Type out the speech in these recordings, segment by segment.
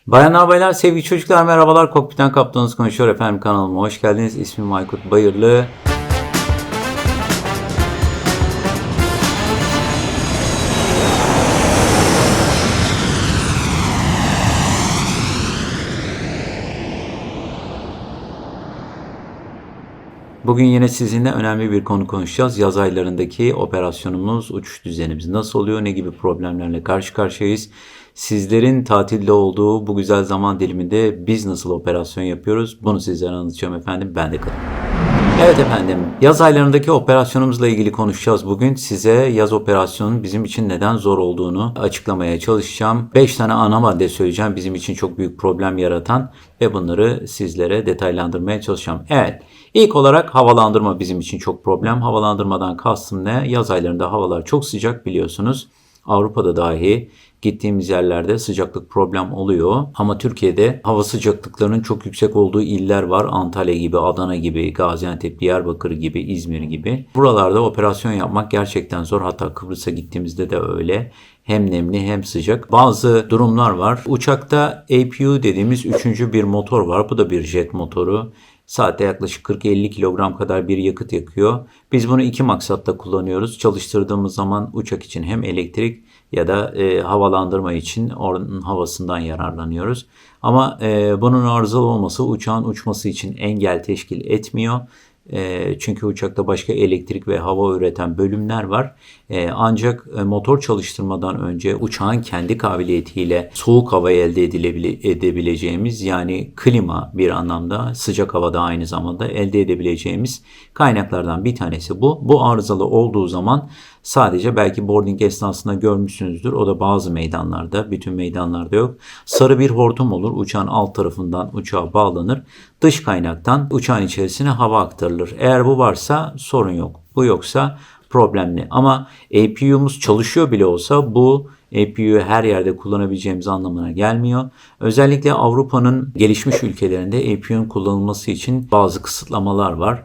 Bayanlar baylar, sevgili çocuklar, merhabalar. Kokpitten Kaptanınız konuşuyor efendim, kanalıma hoş geldiniz. İsmim Aykut Bayırlı. Bugün yine sizinle önemli bir konu konuşacağız. Yaz aylarındaki operasyonumuz, uçuş düzenimiz nasıl oluyor, ne gibi problemlerle karşı karşıyayız? Sizlerin tatilde olduğu bu güzel zaman diliminde biz nasıl operasyon yapıyoruz? Bunu sizlere anlatacağım efendim, ben de kalın. Evet efendim, yaz aylarındaki operasyonumuzla ilgili konuşacağız. Bugün size yaz operasyonunun bizim için neden zor olduğunu açıklamaya çalışacağım. 5 tane ana madde söyleyeceğim bizim için çok büyük problem yaratan ve bunları sizlere detaylandırmaya çalışacağım. Evet, ilk olarak havalandırma bizim için çok problem. Havalandırmadan kastım ne? Yaz aylarında havalar çok sıcak biliyorsunuz. Avrupa'da dahi gittiğimiz yerlerde sıcaklık problem oluyor. Ama Türkiye'de hava sıcaklıklarının çok yüksek olduğu iller var. Antalya gibi, Adana gibi, Gaziantep, Diyarbakır gibi, İzmir gibi. Buralarda operasyon yapmak gerçekten zor. Hatta Kıbrıs'a gittiğimizde de öyle. Hem nemli hem sıcak. Bazı durumlar var. Uçakta APU dediğimiz üçüncü bir motor var. Bu da bir jet motoru. Saatte yaklaşık 40-50 kilogram kadar bir yakıt yakıyor. Biz bunu iki maksatla kullanıyoruz. Çalıştırdığımız zaman uçak için hem elektrik ya da havalandırma için oranın havasından yararlanıyoruz. Ama bunun arızalı olması uçağın uçması için engel teşkil etmiyor. Çünkü uçakta başka elektrik ve hava üreten bölümler var. Ancak motor çalıştırmadan önce uçağın kendi kabiliyetiyle soğuk hava elde edebileceğimiz, yani klima bir anlamda sıcak havada aynı zamanda elde edebileceğimiz kaynaklardan bir tanesi bu. Bu arızalı olduğu zaman sadece belki boarding esnasında görmüşsünüzdür. O da bazı meydanlarda, bütün meydanlarda yok. Sarı bir hortum olur. Uçağın alt tarafından uçağa bağlanır. Dış kaynaktan uçağın içerisine hava aktarılır. Eğer bu varsa sorun yok. Bu yoksa problemli. Ama APU'muz çalışıyor bile olsa bu APU'yu her yerde kullanabileceğimiz anlamına gelmiyor. Özellikle Avrupa'nın gelişmiş ülkelerinde APU'nun kullanılması için bazı kısıtlamalar var.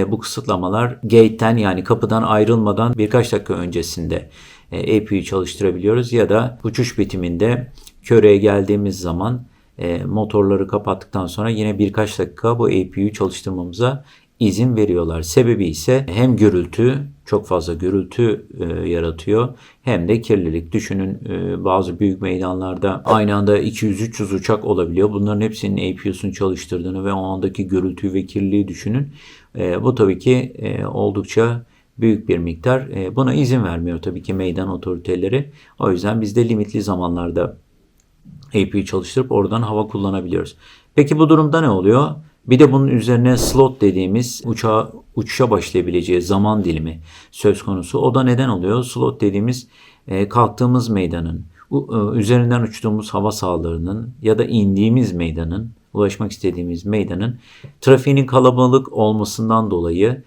Bu kısıtlamalar gate'ten, yani kapıdan ayrılmadan birkaç dakika öncesinde APU'yu çalıştırabiliyoruz ya da uçuş bitiminde köreye geldiğimiz zaman motorları kapattıktan sonra yine birkaç dakika bu APU'yu çalıştırmamıza izin veriyorlar. Sebebi ise hem gürültü, çok fazla gürültü yaratıyor, hem de kirlilik. Düşünün, bazı büyük meydanlarda aynı anda 200-300 uçak olabiliyor. Bunların hepsinin APU'sunu çalıştırdığını ve o andaki gürültüyü ve kirliliği düşünün. Bu tabii ki oldukça büyük bir miktar. Buna izin vermiyor tabii ki meydan otoriteleri. O yüzden biz de limitli zamanlarda APU'yu çalıştırıp oradan hava kullanabiliyoruz. Peki bu durumda ne oluyor? Bir de bunun üzerine slot dediğimiz uçuşa başlayabileceği zaman dilimi söz konusu. O da neden oluyor? Slot dediğimiz kalktığımız meydanın, üzerinden uçtuğumuz hava sahalarının ya da indiğimiz meydanın, ulaşmak istediğimiz meydanın trafiğinin kalabalık olmasından dolayı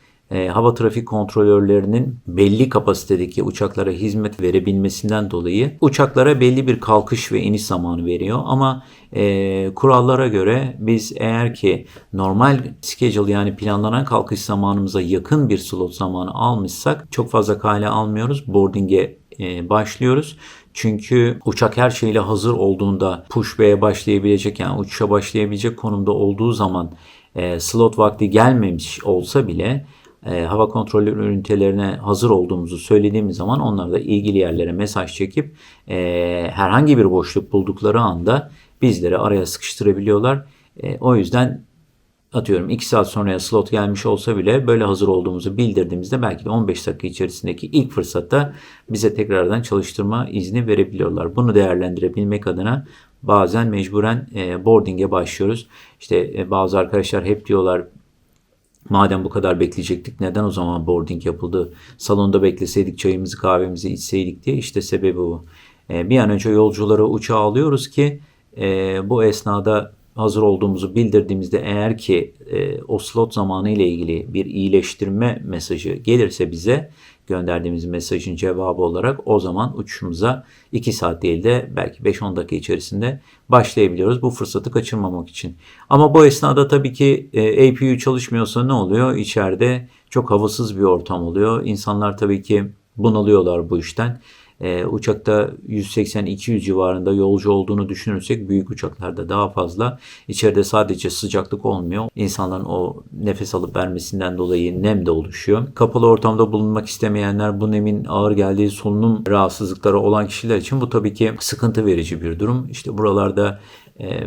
hava trafik kontrolörlerinin belli kapasitedeki uçaklara hizmet verebilmesinden dolayı uçaklara belli bir kalkış ve iniş zamanı veriyor. Ama kurallara göre biz eğer ki normal schedule, yani planlanan kalkış zamanımıza yakın bir slot zamanı almışsak çok fazla kale almıyoruz. Boarding'e başlıyoruz. Çünkü uçak her şeyle hazır olduğunda push B'ye başlayabilecek, yani uçuşa başlayabilecek konumda olduğu zaman slot vakti gelmemiş olsa bile hava kontrolü ünitelerine hazır olduğumuzu söylediğimiz zaman onlar da ilgili yerlere mesaj çekip herhangi bir boşluk buldukları anda bizleri araya sıkıştırabiliyorlar. O yüzden atıyorum 2 saat sonraya slot gelmiş olsa bile böyle hazır olduğumuzu bildirdiğimizde belki de 15 dakika içerisindeki ilk fırsatta bize tekrardan çalıştırma izni verebiliyorlar. Bunu değerlendirebilmek adına bazen mecburen boarding'e başlıyoruz. İşte bazı arkadaşlar hep diyorlar, madem bu kadar bekleyecektik neden o zaman boarding yapıldı? Salonda bekleseydik, çayımızı kahvemizi içseydik diye. İşte sebebi bu. Bir an önce yolcuları uçağa alıyoruz ki bu esnada hazır olduğumuzu bildirdiğimizde eğer ki o slot zamanı ile ilgili bir iyileştirme mesajı gelirse bize, gönderdiğimiz mesajın cevabı olarak, o zaman uçuşumuza 2 saat değil de belki 5-10 dakika içerisinde başlayabiliyoruz bu fırsatı kaçırmamak için. Ama bu esnada tabii ki APU çalışmıyorsa ne oluyor? İçeride çok havasız bir ortam oluyor. İnsanlar tabii ki bunalıyorlar bu işten. Uçakta 180-200 civarında yolcu olduğunu düşünürsek büyük uçaklarda daha fazla. İçeride sadece sıcaklık olmuyor. İnsanların o nefes alıp vermesinden dolayı nem de oluşuyor. Kapalı ortamda bulunmak istemeyenler, bu nemin ağır geldiği solunum rahatsızlıkları olan kişiler için bu tabii ki sıkıntı verici bir durum. İşte buralarda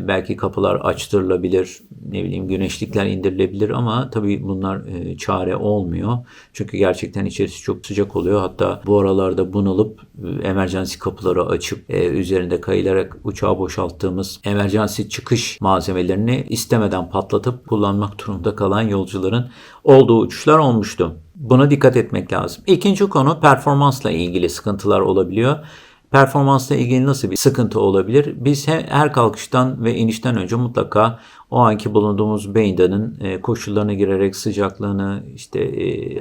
belki kapılar açtırılabilir, ne bileyim güneşlikler indirilebilir ama tabii bunlar çare olmuyor. Çünkü gerçekten içerisi çok sıcak oluyor. Hatta bu aralarda bunalıp emergency kapıları açıp üzerinde kayılarak uçağı boşalttığımız emergency çıkış malzemelerini istemeden patlatıp kullanmak durumunda kalan yolcuların olduğu uçuşlar olmuştu. Buna dikkat etmek lazım. İkinci konu, performansla ilgili sıkıntılar olabiliyor. Performansla ilgili nasıl bir sıkıntı olabilir? Biz her kalkıştan ve inişten önce mutlaka o anki bulunduğumuz meydanın koşullarına girerek sıcaklığını, işte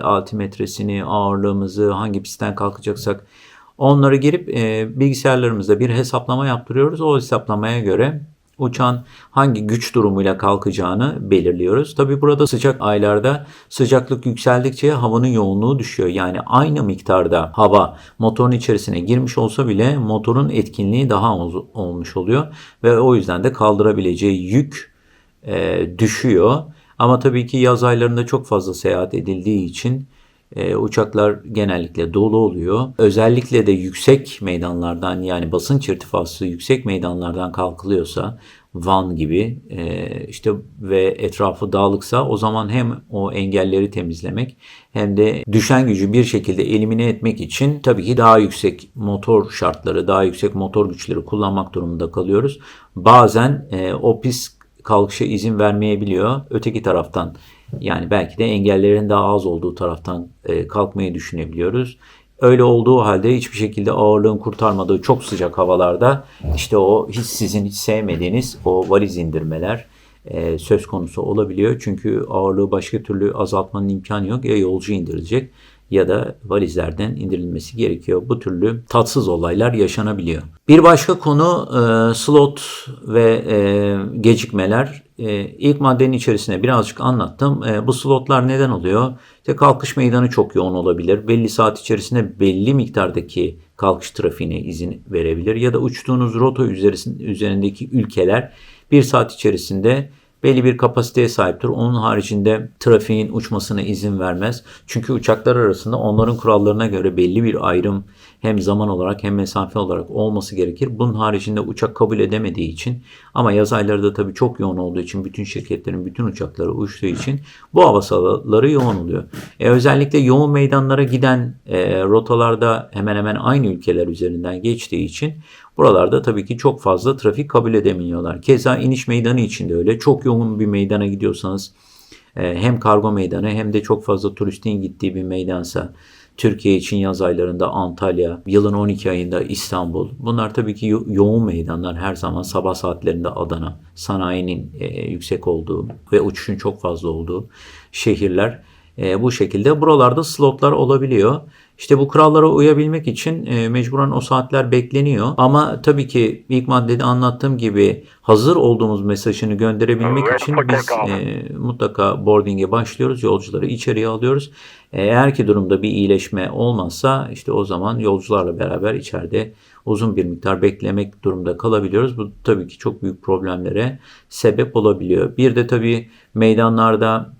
altimetresini, ağırlığımızı, hangi pistten kalkacaksak onları girip bilgisayarlarımızda bir hesaplama yaptırıyoruz. O hesaplamaya göre uçağın hangi güç durumuyla kalkacağını belirliyoruz. Tabii burada sıcak aylarda sıcaklık yükseldikçe havanın yoğunluğu düşüyor. Yani aynı miktarda hava motorun içerisine girmiş olsa bile motorun etkinliği daha olmuş oluyor. Ve o yüzden de kaldırabileceği yük düşüyor. Ama tabii ki yaz aylarında çok fazla seyahat edildiği için uçaklar genellikle dolu oluyor. Özellikle de yüksek meydanlardan, yani basınç irtifası yüksek meydanlardan kalkılıyorsa, Van gibi işte ve etrafı dağlıksa, o zaman hem o engelleri temizlemek hem de düşen gücü bir şekilde elimine etmek için tabii ki daha yüksek motor şartları, daha yüksek motor güçleri kullanmak durumunda kalıyoruz. Bazen o pist kalkışa izin vermeyebiliyor. Öteki taraftan, yani belki de engellerin daha az olduğu taraftan kalkmayı düşünebiliyoruz. Öyle olduğu halde hiçbir şekilde ağırlığın kurtarmadığı çok sıcak havalarda işte o sizin hiç sevmediğiniz o valiz indirmeler söz konusu olabiliyor. Çünkü ağırlığı başka türlü azaltmanın imkanı yok. Ya yolcu indirilecek ya da valizlerden indirilmesi gerekiyor. Bu türlü tatsız olaylar yaşanabiliyor. Bir başka konu slot ve gecikmeler. İlk maddenin içerisine birazcık anlattım. Bu slotlar neden oluyor? İşte kalkış meydanı çok yoğun olabilir. Belli saat içerisinde belli miktardaki kalkış trafiğine izin verebilir. Ya da uçtuğunuz rota üzerindeki ülkeler bir saat içerisinde belli bir kapasiteye sahiptir. Onun haricinde trafiğin uçmasına izin vermez. Çünkü uçaklar arasında onların kurallarına göre belli bir ayrım hem zaman olarak hem mesafe olarak olması gerekir. Bunun haricinde uçak kabul edemediği için, ama yaz ayları da tabii çok yoğun olduğu için, bütün şirketlerin bütün uçakları uçtuğu için bu hava sahaları yoğun oluyor. Özellikle yoğun meydanlara giden rotalarda hemen hemen aynı ülkeler üzerinden geçtiği için buralarda tabii ki çok fazla trafik kabul edemiyorlar. Keza iniş meydanı için de öyle. Çok yoğun bir meydana gidiyorsanız, hem kargo meydanı hem de çok fazla turistin gittiği bir meydansa, Türkiye için yaz aylarında Antalya, yılın 12 ayında İstanbul. Bunlar tabii ki yoğun meydanlar, her zaman sabah saatlerinde Adana, sanayinin yüksek olduğu ve uçuşun çok fazla olduğu şehirler. Bu şekilde buralarda slotlar olabiliyor. İşte bu kurallara uyabilmek için mecburen o saatler bekleniyor. Ama tabii ki ilk maddede anlattığım gibi hazır olduğumuz mesajını gönderebilmek için biz mutlaka boarding'e başlıyoruz. Yolcuları içeriye alıyoruz. Eğer ki durumda bir iyileşme olmazsa işte o zaman yolcularla beraber içeride uzun bir miktar beklemek durumunda kalabiliyoruz. Bu tabii ki çok büyük problemlere sebep olabiliyor. Bir de tabii meydanlarda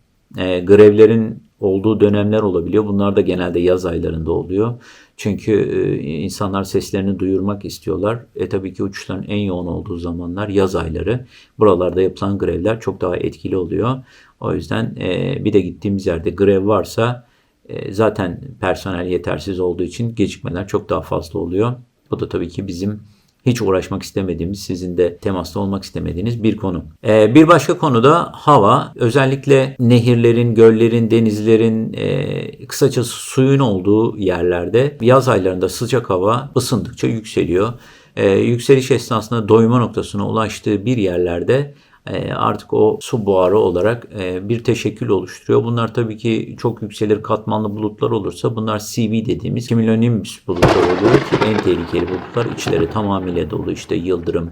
grevlerin olduğu dönemler olabiliyor. Bunlar da genelde yaz aylarında oluyor. Çünkü insanlar seslerini duyurmak istiyorlar. Tabii ki uçuşların en yoğun olduğu zamanlar yaz ayları. Buralarda yapılan grevler çok daha etkili oluyor. O yüzden bir de gittiğimiz yerde grev varsa zaten personel yetersiz olduğu için gecikmeler çok daha fazla oluyor. Bu da tabii ki bizim hiç uğraşmak istemediğimiz, sizin de temasta olmak istemediğiniz bir konu. Bir başka konu da hava. Özellikle nehirlerin, göllerin, denizlerin, kısacası suyun olduğu yerlerde yaz aylarında sıcak hava ısındıkça yükseliyor. Yükseliş esnasında doyma noktasına ulaştığı bir yerlerde artık o su buharı olarak bir teşekkül oluşturuyor. Bunlar tabii ki çok yükselir, katmanlı bulutlar olursa bunlar CV dediğimiz cumulonimbus bulutlar oluyor ki en tehlikeli bulutlar, içleri tamamıyla dolu, işte yıldırım,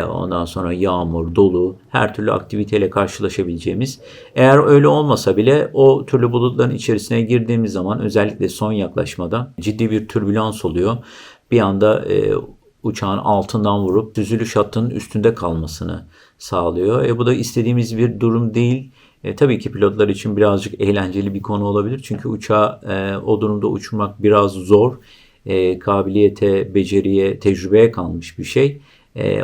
Ondan sonra yağmur, dolu, her türlü aktiviteyle karşılaşabileceğimiz. Eğer öyle olmasa bile o türlü bulutların içerisine girdiğimiz zaman özellikle son yaklaşmada ciddi bir türbülans oluyor. Bir anda uçağın altından vurup süzülüş hattının üstünde kalmasını sağlıyor. Bu da istediğimiz bir durum değil. Tabii ki pilotlar için birazcık eğlenceli bir konu olabilir. Çünkü uçağı o durumda uçurmak biraz zor. Kabiliyete, beceriye, tecrübeye kalmış bir şey.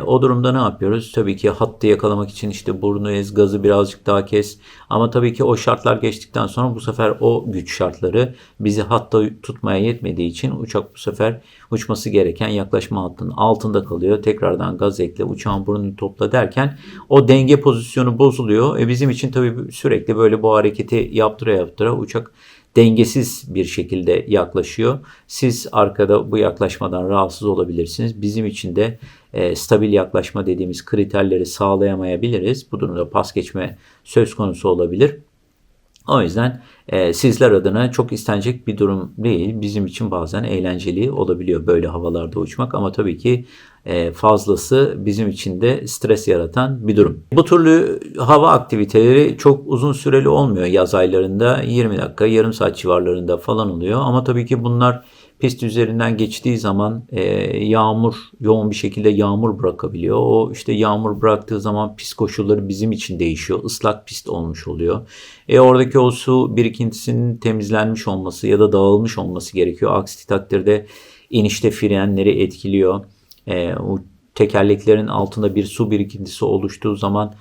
O durumda ne yapıyoruz? Tabii ki hattı yakalamak için işte burnu ez, gazı birazcık daha kes. Ama tabii ki o şartlar geçtikten sonra bu sefer o güç şartları bizi hatta tutmaya yetmediği için uçak bu sefer uçması gereken yaklaşma hattının altında kalıyor. Tekrardan gaz ekle, uçağın burnunu topla derken o denge pozisyonu bozuluyor. Bizim için tabii sürekli böyle bu hareketi yaptıra yaptıra uçak dengesiz bir şekilde yaklaşıyor. Siz arkada bu yaklaşmadan rahatsız olabilirsiniz. Bizim için de stabil yaklaşma dediğimiz kriterleri sağlayamayabiliriz. Bu durumda pas geçme söz konusu olabilir. O yüzden sizler adına çok istenecek bir durum değil. Bizim için bazen eğlenceli olabiliyor böyle havalarda uçmak ama tabii ki fazlası bizim için de stres yaratan bir durum. Bu türlü hava aktiviteleri çok uzun süreli olmuyor yaz aylarında. 20 dakika, yarım saat civarlarında falan oluyor. Ama tabii ki bunlar pist üzerinden geçtiği zaman yağmur, yoğun bir şekilde yağmur bırakabiliyor. O işte yağmur bıraktığı zaman pist koşulları bizim için değişiyor. Islak pist olmuş oluyor. Oradaki o su birikintisinin temizlenmiş olması ya da dağılmış olması gerekiyor. Aksi takdirde inişte frenleri etkiliyor. O tekerleklerin altında bir su birikintisi oluştuğu zaman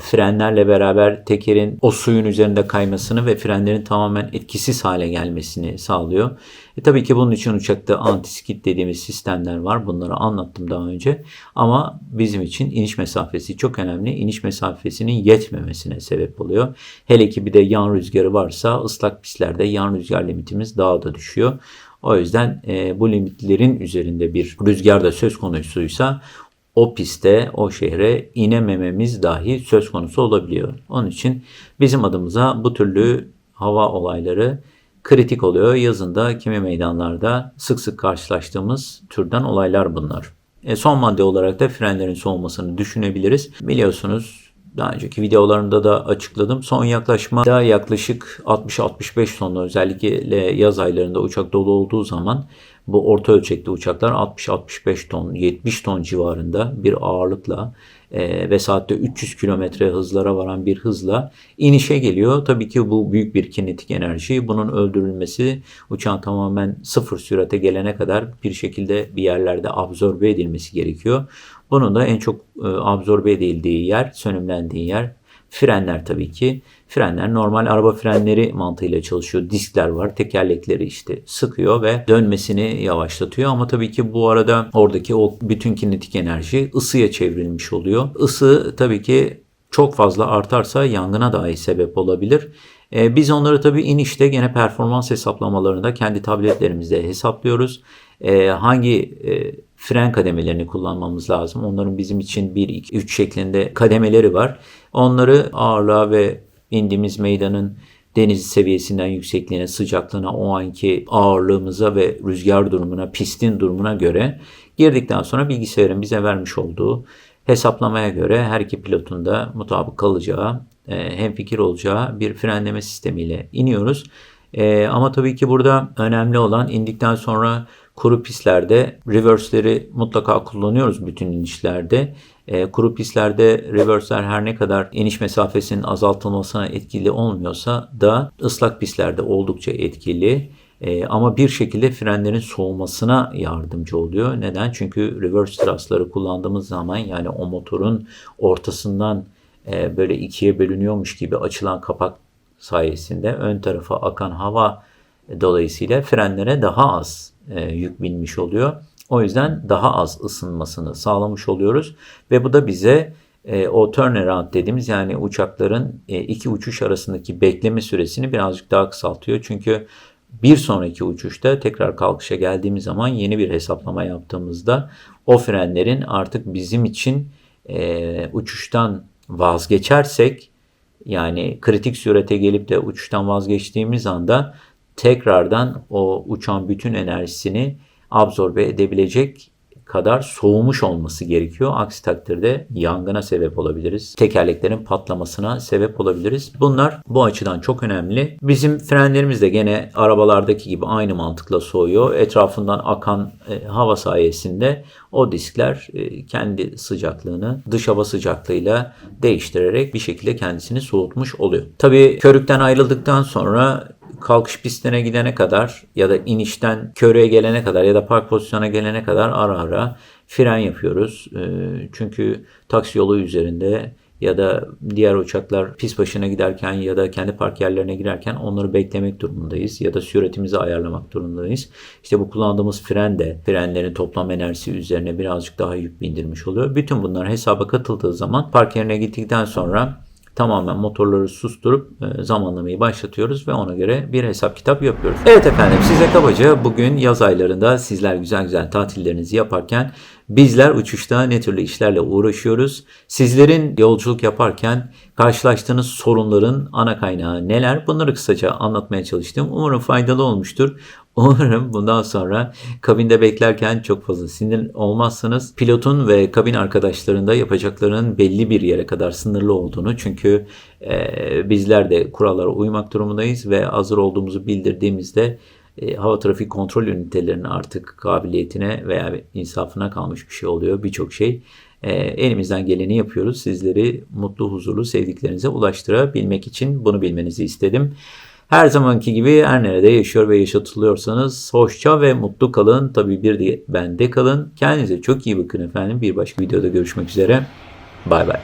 frenlerle beraber tekerin o suyun üzerinde kaymasını ve frenlerin tamamen etkisiz hale gelmesini sağlıyor. Tabii ki bunun için uçakta anti-skid dediğimiz sistemler var. Bunları anlattım daha önce. Ama bizim için iniş mesafesi çok önemli. İniş mesafesinin yetmemesine sebep oluyor. Hele ki bir de yan rüzgarı varsa ıslak pistlerde yan rüzgar limitimiz daha da düşüyor. O yüzden bu limitlerin üzerinde bir rüzgar da söz konusuysa o piste, o şehre inemememiz dahi söz konusu olabiliyor. Onun için bizim adımıza bu türlü hava olayları kritik oluyor. Yazında kimi meydanlarda sık sık karşılaştığımız türden olaylar bunlar. Son madde olarak da frenlerin soğumasını düşünebiliriz. Biliyorsunuz daha önceki videolarımda da açıkladım. Son yaklaşmada yaklaşık 60-65 tonla özellikle yaz aylarında uçak dolu olduğu zaman bu orta ölçekli uçaklar 60-65 ton, 70 ton civarında bir ağırlıkla ve saatte 300 kilometre hızlara varan bir hızla inişe geliyor. Tabii ki bu büyük bir kinetik enerji. Bunun öldürülmesi uçağın tamamen sıfır sürate gelene kadar bir şekilde bir yerlerde absorbe edilmesi gerekiyor. Bunun da en çok absorbe edildiği yer, sönümlendiği yer frenler tabii ki. Frenler normal araba frenleri mantığıyla çalışıyor. Diskler var. Tekerlekleri işte sıkıyor ve dönmesini yavaşlatıyor. Ama tabii ki bu arada oradaki o bütün kinetik enerji ısıya çevrilmiş oluyor. Isı tabii ki çok fazla artarsa yangına dahi sebep olabilir. Biz onları tabii inişte gene performans hesaplamalarında kendi tabletlerimizde hesaplıyoruz. Hangi fren kademelerini kullanmamız lazım? Onların bizim için 1, 2, 3 şeklinde kademeleri var. Onları ağırlığa ve indiğimiz meydanın deniz seviyesinden yüksekliğine, sıcaklığına, o anki ağırlığımıza ve rüzgar durumuna, pistin durumuna göre girdikten sonra bilgisayarın bize vermiş olduğu hesaplamaya göre her iki pilotun da mutabık kalacağı, hemfikir olacağı bir frenleme sistemiyle iniyoruz. Ama tabii ki burada önemli olan indikten sonra kuru pistlerde reverse'leri mutlaka kullanıyoruz bütün inişlerde. Kuru pistlerde reverse'ler her ne kadar iniş mesafesinin azaltılmasına etkili olmuyorsa da ıslak pistlerde oldukça etkili. Ama bir şekilde frenlerin soğumasına yardımcı oluyor. Neden? Çünkü reverse thrust'ları kullandığımız zaman yani o motorun ortasından böyle ikiye bölünüyormuş gibi açılan kapak sayesinde ön tarafa akan hava dolayısıyla frenlere daha az yük binmiş oluyor. O yüzden daha az ısınmasını sağlamış oluyoruz ve bu da bize o turnaround dediğimiz yani uçakların iki uçuş arasındaki bekleme süresini birazcık daha kısaltıyor. Çünkü bir sonraki uçuşta tekrar kalkışa geldiğimiz zaman yeni bir hesaplama yaptığımızda o frenlerin artık bizim için uçuştan vazgeçersek yani kritik sürate gelip de uçuştan vazgeçtiğimiz anda tekrardan o uçağın bütün enerjisini absorbe edebilecek kadar soğumuş olması gerekiyor. Aksi takdirde yangına sebep olabiliriz. Tekerleklerin patlamasına sebep olabiliriz. Bunlar bu açıdan çok önemli. Bizim frenlerimiz de gene arabalardaki gibi aynı mantıkla soğuyor. Etrafından akan hava sayesinde o diskler kendi sıcaklığını dış hava sıcaklığıyla değiştirerek bir şekilde kendisini soğutmuş oluyor. Tabii körükten ayrıldıktan sonra kalkış pistine gidene kadar ya da inişten körüğe gelene kadar ya da park pozisyona gelene kadar ara ara fren yapıyoruz. Çünkü taksi yolu üzerinde ya da diğer uçaklar pist başına giderken ya da kendi park yerlerine girerken onları beklemek durumundayız ya da süratimizi ayarlamak durumundayız. İşte bu kullandığımız fren de frenlerin toplam enerjisi üzerine birazcık daha yük bindirmiş oluyor. Bütün bunlar hesaba katıldığı zaman park yerine gittikten sonra tamamen motorları susturup zamanlamayı başlatıyoruz ve ona göre bir hesap kitap yapıyoruz. Evet efendim, size kabaca bugün yaz aylarında sizler güzel güzel tatillerinizi yaparken bizler uçuşta ne türlü işlerle uğraşıyoruz? Sizlerin yolculuk yaparken karşılaştığınız sorunların ana kaynağı neler? Bunları kısaca anlatmaya çalıştım. Umarım faydalı olmuştur. Umarım bundan sonra kabinde beklerken çok fazla sinir olmazsınız. Pilotun ve kabin arkadaşlarında yapacaklarının belli bir yere kadar sınırlı olduğunu, çünkü bizler de kurallara uymak durumundayız ve hazır olduğumuzu bildirdiğimizde hava trafik kontrol ünitelerinin artık kabiliyetine veya insafına kalmış bir şey oluyor birçok şey. Elimizden geleni yapıyoruz. Sizleri mutlu, huzurlu, sevdiklerinize ulaştırabilmek için bunu bilmenizi istedim. Her zamanki gibi her nerede yaşıyor ve yaşatılıyorsanız hoşça ve mutlu kalın. Tabii bir de bende kalın. Kendinize çok iyi bakın efendim. Bir başka videoda görüşmek üzere. Bay bay.